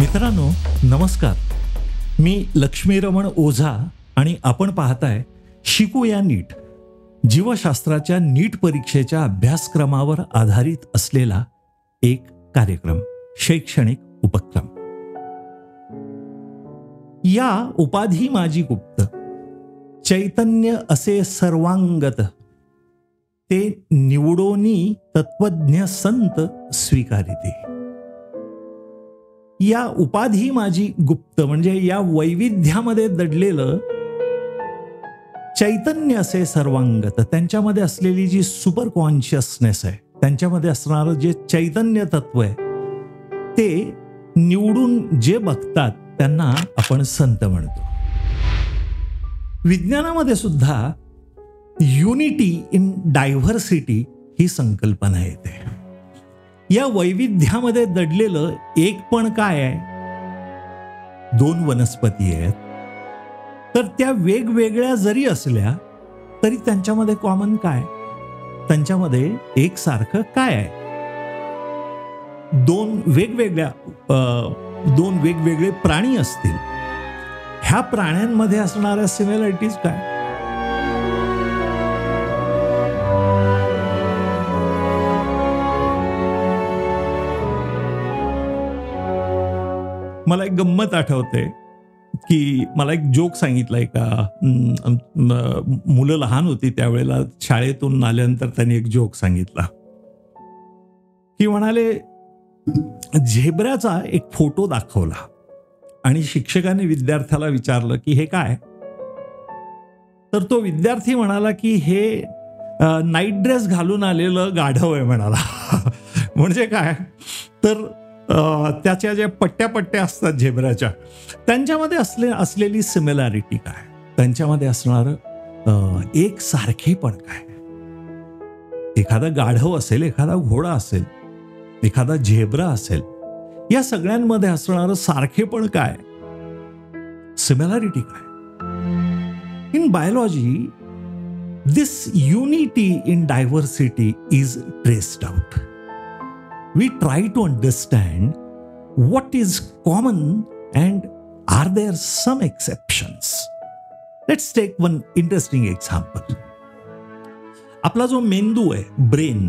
मित्रांनो नमस्कार. मी लक्ष्मीरमण ओझा आणि आपण पाहताय शिकूया नीट, जीवशास्त्राच्या नीट परीक्षेच्या अभ्यासक्रमावर आधारित असलेला एक कार्यक्रम, शैक्षणिक उपक्रम. या उपाधी माझी गुप्त, चैतन्य असे सर्वांगत, ते निवडोनी तत्वज्ञ संत स्वीकारिते. या उपाधी माझी गुप्त म्हणजे या वैविध्यामध्ये दडलेलं चैतन्य असे सर्वांगत, त्यांच्यामध्ये असलेली जी सुपर कॉन्शियसनेस आहे, त्यांच्यामध्ये असणारं जे चैतन्य तत्व आहे, ते निवडून जे बघतात त्यांना आपण संत म्हणतो. विज्ञानामध्ये सुद्धा युनिटी इन डायव्हर्सिटी ही संकल्पना येते. या वैविध्यामध्ये दडलेलं एक पण काय आहे? दोन वनस्पती आहेत, तर त्या वेगवेगळ्या जरी असल्या तरी त्यांच्यामध्ये कॉमन काय? त्यांच्यामध्ये एकसारखं काय आहे? दोन वेगवेगळे प्राणी असतील, ह्या प्राण्यांमध्ये असणाऱ्या सिमिलॅरिटीज काय? मला एक गंमत आठवते की मला एक जोक सांगितलाय का, मुलं लहान होती त्यावेळेला शाळेतून आल्यानंतर त्यांनी एक जोक सांगितला की म्हणाले, झेब्राचा एक फोटो दाखवला आणि शिक्षकाने विद्यार्थ्याला विचारलं की हे काय? तर तो विद्यार्थी म्हणाला की हे नाईट ड्रेस घालून आलेलं गाढव आहे म्हणाला. म्हणजे काय तर त्याच्या ज्या पट्ट्या असतात झेब्राच्या, त्यांच्यामध्ये असलेली सिमिलॅरिटी काय? त्यांच्यामध्ये असणारं एक सारखेपण काय? एखादा गाढव असेल, एखादा घोडा असेल, एखादा झेब्रा असेल, या सगळ्यांमध्ये असणारं सारखेपण काय? सिमिलॅरिटी काय? In biology this unity in diversity is traced out. We try to understand what is common and are there some exceptions. Let's take one interesting example. आपला जो मेंदू आहे, ब्रेन,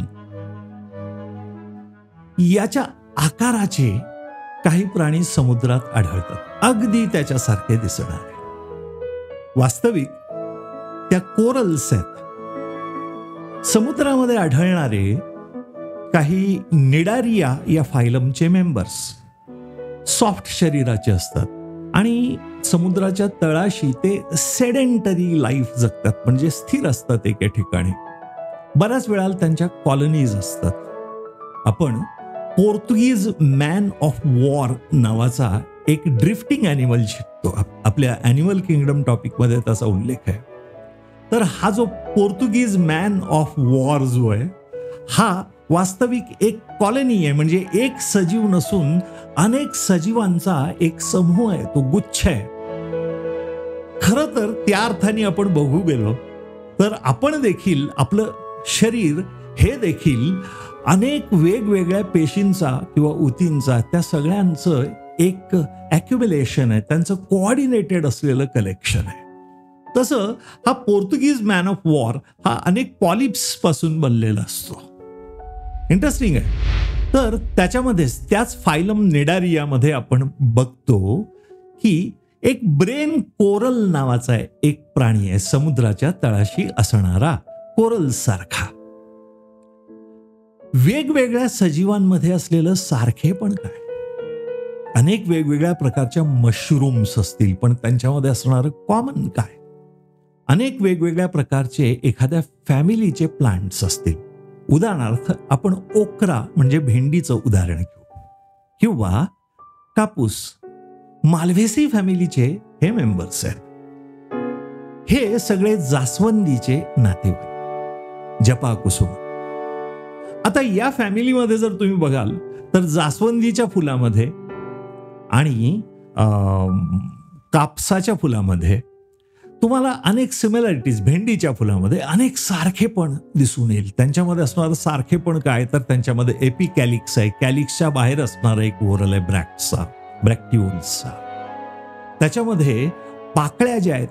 याच्या आकाराचे काही प्राणी समुद्रात आढळतात, अगदी त्याच्यासारखे दिसणारे. वास्तविक त्या कोरल्स आहेत. समुद्रामध्ये आढळणारे काही निडारिया या फायलमचे मेंबर्स सॉफ्ट शरीराचे असतात आणि समुद्राच्या तळाशी ते सेडेंटरी लाईफ जगतात, म्हणजे स्थिर असतात एके ठिकाणी. बऱ्याच वेळा त्यांच्या कॉलनीज असतात. आपण पोर्तुगीज मॅन ऑफ वॉर नावाचा एक ड्रिफ्टिंग ॲनिमल शिकतो. आपल्या ॲनिमल किंगडम टॉपिकमध्ये त्याचा उल्लेख आहे. तर हा जो पोर्तुगीज मॅन ऑफ वॉर जो आहे, हा वास्तविक एक कॉलनी आहे, म्हणजे एक सजीव नसून अनेक सजीवांचा एक समूह आहे, तो गुच्छ आहे. खरं तर त्या अर्थाने आपण बघू गेलो तर आपण देखील, आपलं शरीर हे देखील अनेक वेगवेगळ्या पेशींचा किंवा ऊतींचा, त्या सगळ्यांचं एक ॲक्युम्युलेशन आहे, त्यांचं कोऑर्डिनेटेड असलेलं कलेक्शन आहे. तसं हा पोर्तुगीज मॅन ऑफ वॉर हा अनेक पॉलिप्स पासून बनलेला असतो. इंटरेस्टिंग आहे. तर त्याच्यामध्येच त्याच फायलम निडारियामध्ये आपण बघतो की एक ब्रेन कोरल नावाचा एक प्राणी आहे, समुद्राच्या तळाशी असणारा कोरल सारखा. वेगवेगळ्या सजीवांमध्ये असलेलं सारखेपण काय? अनेक वेगवेगळ्या प्रकारच्या मशरूम्स असतील, पण त्यांच्यामध्ये असणारं कॉमन काय? अनेक वेगवेगळ्या प्रकारचे एखाद्या फॅमिलीचे प्लांट्स असतील. उदाहरणार्थ आपण ओक्रा म्हणजे भेंडीचं उदाहरण घेऊ, किंवा कापूस, मालवेसी फॅमिलीचे हे मेंबर्स आहेत. हे सगळे जास्वंदीचे नातेवाईक, जपाकुसुम. आता या फॅमिलीमध्ये जर तुम्ही बघाल तर जास्वंदीच्या फुलामध्ये आणि कापसाच्या फुलामध्ये तुम्हाला अनेक सिमिलॅरिटीज, भेंडीच्या फुलामध्ये अनेक सारखेपण दिसून येईल. त्यांच्यामध्ये असणारं सारखेपण काय तर त्यांच्यामध्ये एपिकॅलिक्स आहे, कॅलिक्सच्या बाहेर असणारा एक ओरल आहे ब्रॅक्टचा, ब्रॅक्टिओल्सचा. त्याच्यामध्ये पाकळ्या ज्या आहेत,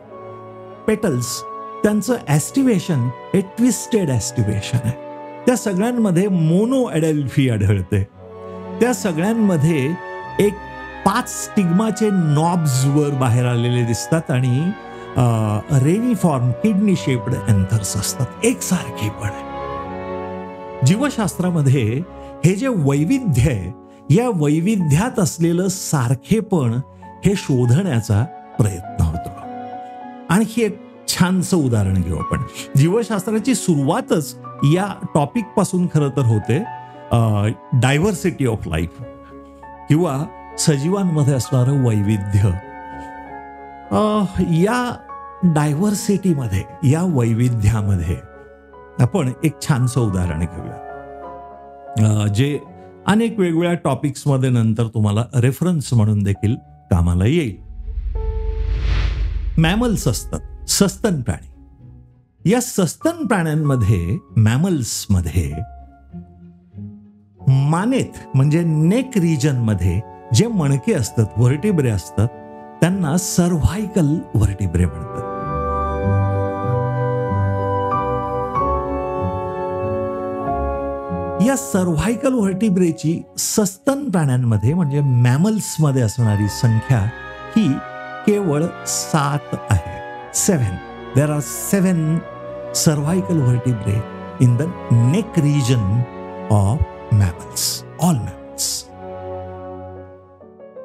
पेटल्स, त्यांचं ॲस्टिव्हेशन हे ट्विस्टेड ॲस्टिव्हेशन आहे. त्या सगळ्यांमध्ये मोनो ॲडेल्फी आढळते. त्या सगळ्यांमध्ये एक 5 स्टिग्माचे नॉब्स वर बाहेर आलेले दिसतात आणि रेनिफॉर्म किडनी शेप्ड एंथर्स असतात, एकसारखे पण आहे. जीवशास्त्रामध्ये हे जे वैविध्य आहे, या वैविध्यात असलेलं सारखेपण हे शोधण्याचा प्रयत्न होतो. आणखी एक छानसं उदाहरण घेऊ आपण. जीवशास्त्राची सुरुवातच या टॉपिक पासून खरं तर होते, डायव्हर्सिटी ऑफ लाईफ किंवा सजीवांमध्ये असणारं वैविध्य. या डायव्हर्सिटीमध्ये, या वैविध्यामध्ये आपण एक छानसं उदाहरण घेऊया, जे अनेक वेगवेगळ्या टॉपिक्समध्ये नंतर तुम्हाला रेफरन्स म्हणून देखील कामाला येईल. मॅमल्स असतात, सस्तन प्राणी. या सस्तन प्राण्यांमध्ये, मॅमल्समध्ये मानेत म्हणजे नेक रिजन मध्ये जे मणके असतात, व्हर्टिब्रे असतात, त्यांना सर्व्हायकल व्हर्टिब्रे म्हणतात. या सर्व्हायकल व्हर्टिब्रेची सस्तन प्राण्यांमध्ये म्हणजे मॅमल्समध्ये असणारी संख्या ही केवळ 7 आहे. 7. There are 7 cervical vertebrae in the neck region of mammals, all mammals.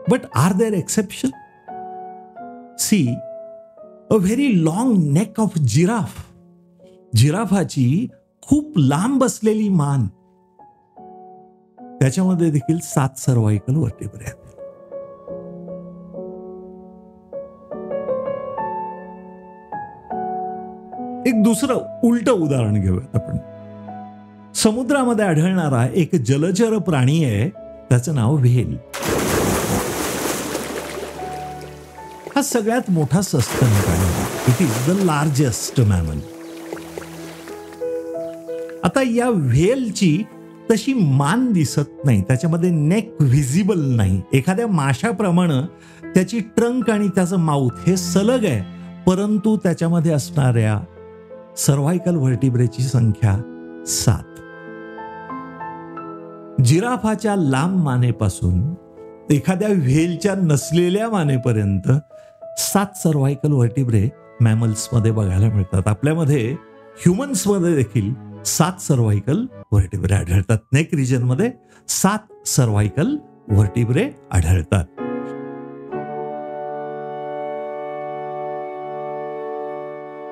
But are there exceptions? See, a very long neck of giraffe. जिराफाची खूप लांब असलेली मान, त्याच्यामध्ये देखील 7 सर्व्हायकल व्हर्टिब्रे आहेत. एक दुसरं उलट उदाहरण घेऊयात आपण. समुद्रामध्ये आढळणारा एक जलचर प्राणी आहे, त्याचं नाव व्हेल. हा सगळ्यात मोठा सस्तन प्राणी. It is the largest mammal. आता या व्हेलची तशी मान दिसत नाही, त्याच्यामध्ये नेक व्हिजिबल नाही. एखाद्या माशाप्रमाणे त्याची ट्रंक आणि त्याचं माउथ हे सलग आहे, परंतु त्याच्यामध्ये असणाऱ्या सर्व्हायकल व्हर्टिब्रेची संख्या 7. जिराफाच्या लांब मानेपासून एखाद्या व्हेलच्या नसलेल्या मानेपर्यंत 7 सर्व्हायकल व्हर्टिब्रे मॅमल्समध्ये बघायला मिळतात. आपल्यामध्ये ह्युमन्समध्ये देखील 7 सर्व्हायकल व्हर्टिब्रे आढळतात. नेक रिजनमध्ये 7 सर्व्हायकल व्हर्टिब्रे आढळतात.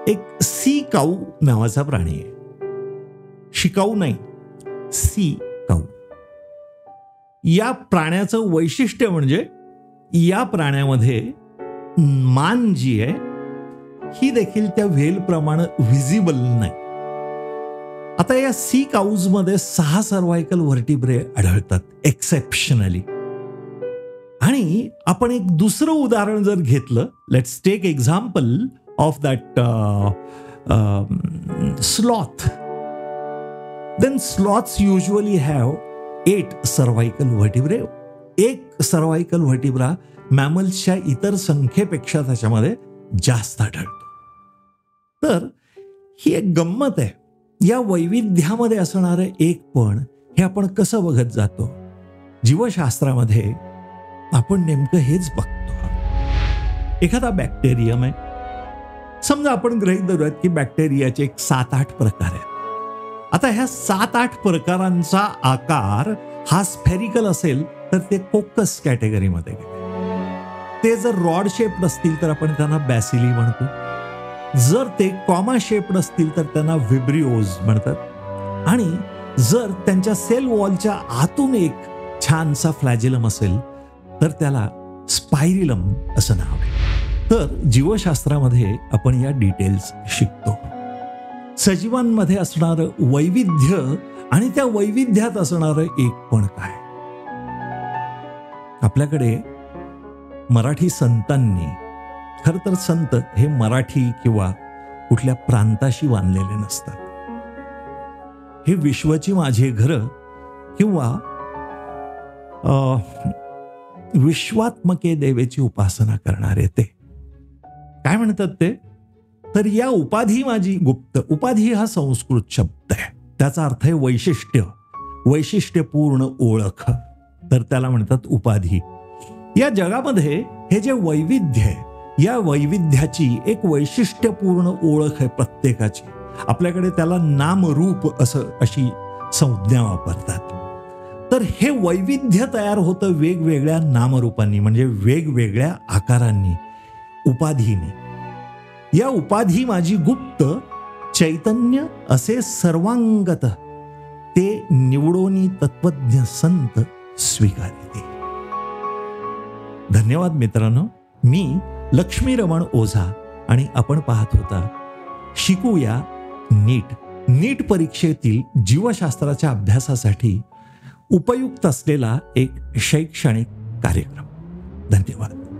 एक सी काऊ नावाचा प्राणी आहे. शिकाऊ नाही, सी काऊ. या प्राण्याचं वैशिष्ट्य म्हणजे या प्राण्यामध्ये मान जी आहे ही देखील त्या व्हेल प्रमाणे व्हिजिबल नाही. आता या सी काऊज मध्ये 6 सर्व्हायकल व्हर्टिब्रे आढळतात एक्सेप्शनली. आणि आपण एक दुसरं उदाहरण जर घेतलं, let's take example of that sloth. Then sloths usually have 8 cervical vertebrae. एक सर्व्हायकल व्हर्टिब्रा मॅमल्सच्या इतर संख्येपेक्षा त्याच्यामध्ये जास्त आढळतो. तर ही एक गंमत आहे. या वैविध्यामध्ये असणारं एक पण हे आपण कसं बघत जातो. जीवशास्त्रामध्ये आपण नेमकं हेच बघतो. एखादा बॅक्टेरियम आहे, समजा आपण गृहीत धरूयात की बॅक्टेरियाचे एक 7-8 प्रकार आहेत. आता ह्या 7-8 प्रकारांचा आकार हा स्फेरिकल असेल तर ते कोकस कॅटेगरीमध्ये गेले. ते जर रॉड शेप्ड असतील तर आपण त्यांना बॅसिली म्हणतो. जर ते कॉमा शेप्ड असतील तर त्यांना व्हिब्रिओज म्हणतात. आणि जर त्यांच्या सेल वॉलच्या आतून एक छानसा फ्लॅजिलम असेल तर त्याला स्पायरिलम असं नाव आहे. तर जीवशास्त्रामध्ये आपण या डिटेल्स शिकतो. सजीवांमध्ये असणारं वैविध्य आणि त्या वैविध्यात असणारं एक पण काय. आपल्याकडे मराठी संतांनी, खर तर संत हे मराठी किंवा कुठल्या प्रांताशी बांधलेले नसतात. हे विश्वाची माझे घर किंवा विश्वात्मके देवेची उपासना करणारे ते काय म्हणतात ते, तर या उपाधी माझी गुप्त. उपाधी हा संस्कृत शब्द आहे, त्याचा अर्थ आहे वैशिष्ट्य, वैशिष्ट्यपूर्ण ओळख, तर त्याला म्हणतात उपाधी. या जगामध्ये हे जे वैविध्य आहे, या वैविध्याची एक वैशिष्ट्यपूर्ण ओळख आहे प्रत्येकाची. आपल्याकडे त्याला नामरूप अशी संज्ञा वापरतात. तर हे वैविध्य तयार होतं वेगवेगळ्या नामरूपांनी, म्हणजे वेगवेगळ्या आकारांनी, उपाधीने. या उपाधी माझी गुप्त चैतन्य असे सर्वांगत ते निवडोनी तत्वज्ञ संत स्वीकारिते. धन्यवाद मित्रांनो. मी लक्ष्मीरमण ओझा आणि आपण पाहत होता शिकूया नीट. नीट परीक्षेतील जीवशास्त्राच्या अभ्यासासाठी उपयुक्त असलेला एक शैक्षणिक कार्यक्रम. धन्यवाद.